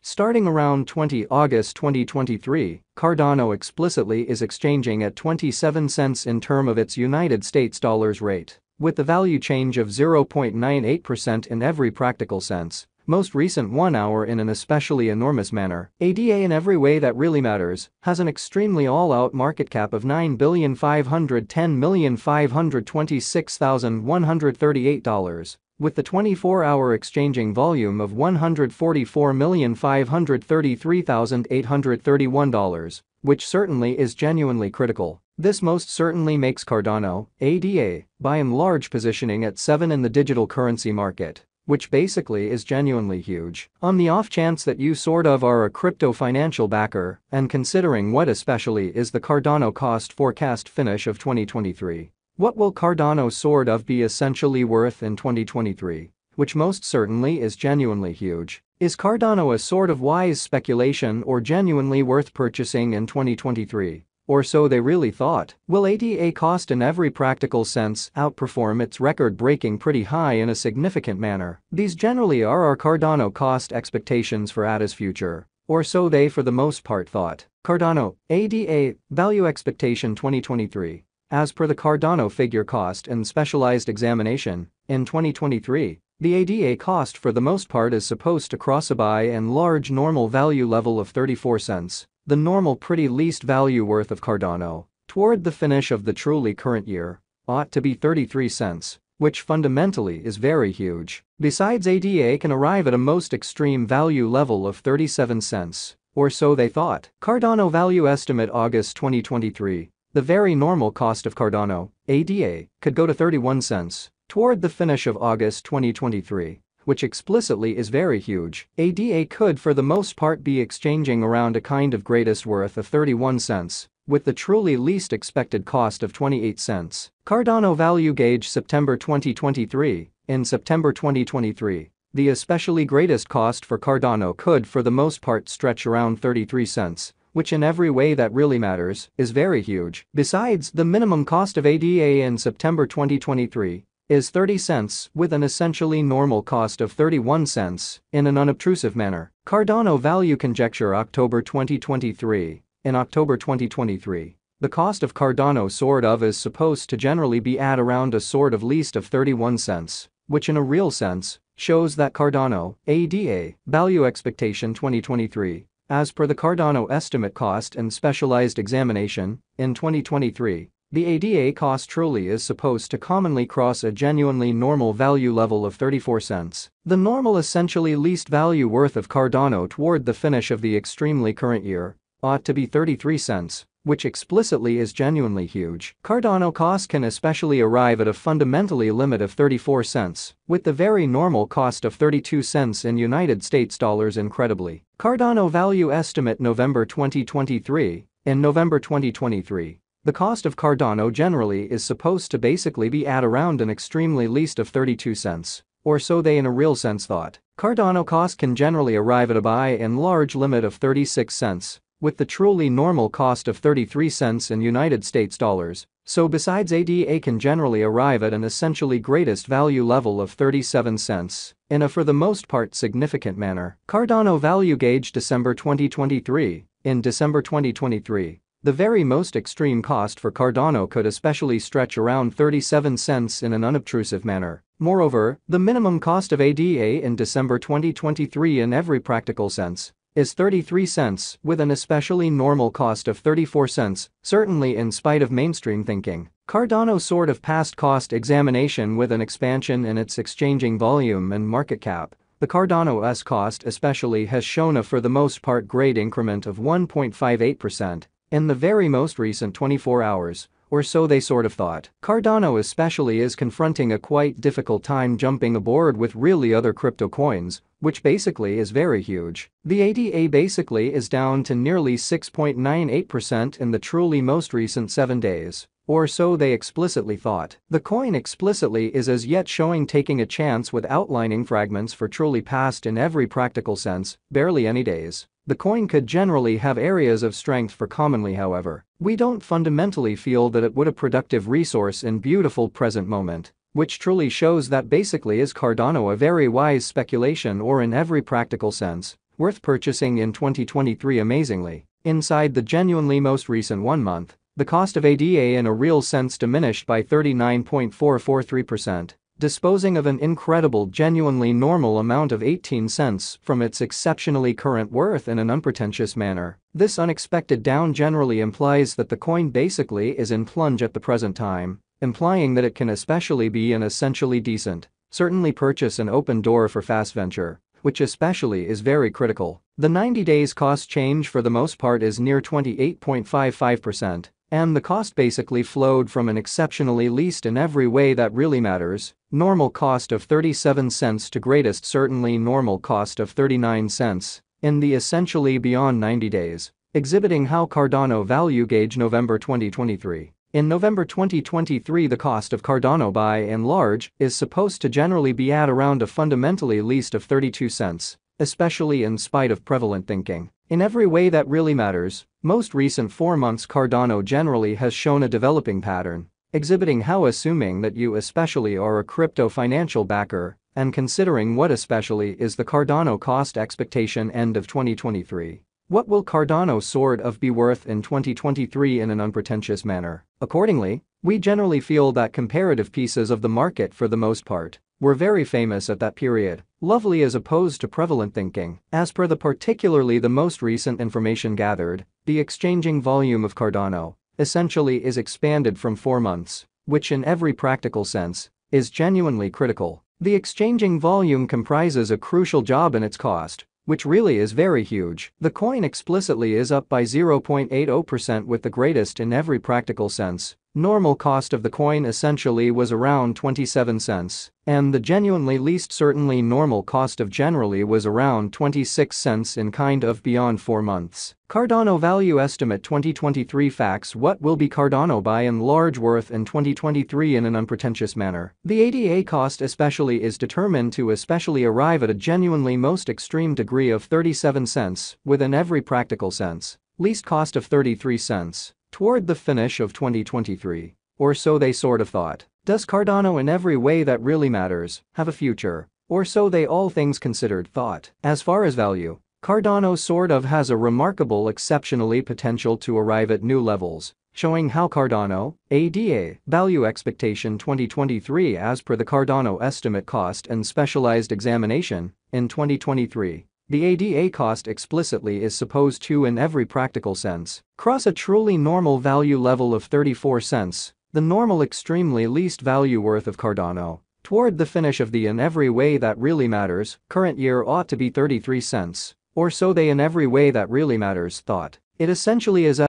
Starting around 20 August 2023, Cardano explicitly is exchanging at 27 cents in term of its United States dollars rate, with the value change of 0.98% in every practical sense. Most recent 1 hour in an especially enormous manner. ADA in every way that really matters has an extremely all-out market cap of $9,510,526,138, with the 24-hour exchanging volume of $144,533,831, which certainly is genuinely critical. This most certainly makes Cardano, ADA, by and large positioning at 7 in the digital currency market, which basically is genuinely huge. On the off chance that you sort of are a crypto financial backer, and considering what especially is the Cardano cost forecast finish of 2023, what will Cardano sort of be essentially worth in 2023, which most certainly is genuinely huge? Is Cardano a sort of wise speculation or genuinely worth purchasing in 2023? Or so they really thought. Will ADA cost in every practical sense outperform its record-breaking pretty high in a significant manner? These generally are our Cardano cost expectations for ADA's future, or so they for the most part thought. Cardano, ADA, value expectation 2023. As per the Cardano figure cost and specialized examination, in 2023, the ADA cost for the most part is supposed to cross a by and large normal value level of 34 cents. The normal pretty least value worth of Cardano, toward the finish of the truly current year, ought to be 33 cents, which fundamentally is very huge. Besides, ADA can arrive at a most extreme value level of 37 cents, or so they thought. Cardano value estimate August 2023, the very normal cost of Cardano, ADA, could go to 31 cents, toward the finish of August 2023. Which explicitly is very huge. ADA could for the most part be exchanging around a kind of greatest worth of 31 cents, with the truly least expected cost of 28 cents. Cardano value gauge September 2023. In September 2023, the especially greatest cost for Cardano could for the most part stretch around 33 cents, which in every way that really matters is very huge. Besides, the minimum cost of ADA in September 2023 is 30 cents with an essentially normal cost of 31 cents in an unobtrusive manner. Cardano value conjecture October 2023. In October 2023, the cost of Cardano sort of is supposed to generally be at around a sort of least of 31 cents, which in a real sense shows that Cardano, ADA, value expectation 2023, as per the Cardano estimate cost and specialized examination, in 2023, the ADA cost truly is supposed to commonly cross a genuinely normal value level of 34 cents. The normal essentially least value worth of Cardano toward the finish of the extremely current year ought to be 33 cents, which explicitly is genuinely huge. Cardano cost can especially arrive at a fundamentally limit of 34 cents, with the very normal cost of 32 cents in United States dollars incredibly. Cardano value estimate November 2023. In November 2023, the cost of Cardano generally is supposed to basically be at around an extremely least of 32 cents, or so they in a real sense thought. Cardano cost can generally arrive at a by and large limit of 36 cents, with the truly normal cost of 33 cents in United States dollars, so besides ADA can generally arrive at an essentially greatest value level of 37 cents, in a for the most part significant manner. Cardano value gauge December 2023. In December 2023, the very most extreme cost for Cardano could especially stretch around 37 cents in an unobtrusive manner. Moreover, the minimum cost of ADA in December 2023 in every practical sense is 33 cents with an especially normal cost of 34 cents, certainly in spite of mainstream thinking. Cardano sort of passed cost examination with an expansion in its exchanging volume and market cap. The Cardano's cost especially has shown a for the most part great increment of 1.58%. In the very most recent 24 hours, or so they sort of thought. Cardano especially is confronting a quite difficult time jumping aboard with really other crypto coins, which basically is very huge. The ADA basically is down to nearly 6.98% in the truly most recent 7 days, or so they explicitly thought. The coin explicitly is as yet showing taking a chance with outlining fragments for truly past in every practical sense, barely any days. The coin could generally have areas of strength for commonly, however, we don't fundamentally feel that it would a productive resource in beautiful present moment, which truly shows that basically is Cardano a very wise speculation or in every practical sense, worth purchasing in 2023. Amazingly, inside the genuinely most recent 1 month, the cost of ADA in a real sense diminished by 39.443%, disposing of an incredible genuinely normal amount of 18 cents from its exceptionally current worth in an unpretentious manner. This unexpected down generally implies that the coin basically is in plunge at the present time, implying that it can especially be an essentially decent, certainly purchase an open door for fast venture, which especially is very critical. The 90 days cost change for the most part is near 28.55%. And the cost basically flowed from an exceptionally least in every way that really matters, normal cost of 37 cents to greatest certainly normal cost of 39 cents, in the essentially beyond 90 days, exhibiting how Cardano value gauge November 2023. In November 2023 the cost of Cardano by and large is supposed to generally be at around a fundamentally least of 32 cents, especially in spite of prevalent thinking. In every way that really matters, most recent 4 months Cardano generally has shown a developing pattern, exhibiting how assuming that you especially are a crypto financial backer, and considering what especially is the Cardano cost expectation end of 2023. What will Cardano sort of be worth in 2023 in an unpretentious manner? Accordingly, we generally feel that comparative pieces of the market for the most part were very famous at that period, lovely as opposed to prevalent thinking. As per the particularly the most recent information gathered, the exchanging volume of Cardano essentially is expanded from 4 months, which in every practical sense is genuinely critical. The exchanging volume comprises a crucial job in its cost, which really is very huge. The coin explicitly is up by 0.80% with the greatest in every practical sense. Normal cost of the coin essentially was around 27 cents, and the genuinely least certainly normal cost of generally was around 26 cents in kind of beyond 4 months. Cardano value estimate 2023 facts. What will be Cardano by and large worth in 2023 in an unpretentious manner? The ADA cost especially is determined to especially arrive at a genuinely most extreme degree of 37 cents within every practical sense, least cost of 33 cents. Toward the finish of 2023, or so they sort of thought. Does Cardano in every way that really matters have a future, or so they all things considered thought? As far as value, Cardano sort of has a remarkable exceptionally potential to arrive at new levels, showing how Cardano, ADA, value expectation 2023 as per the Cardano estimate cost and specialized examination, in 2023. The ADA cost explicitly is supposed to in every practical sense cross a truly normal value level of 34 cents, the normal extremely least value worth of Cardano. Toward the finish of the in every way that really matters, current year ought to be 33 cents, or so they in every way that really matters thought. It essentially is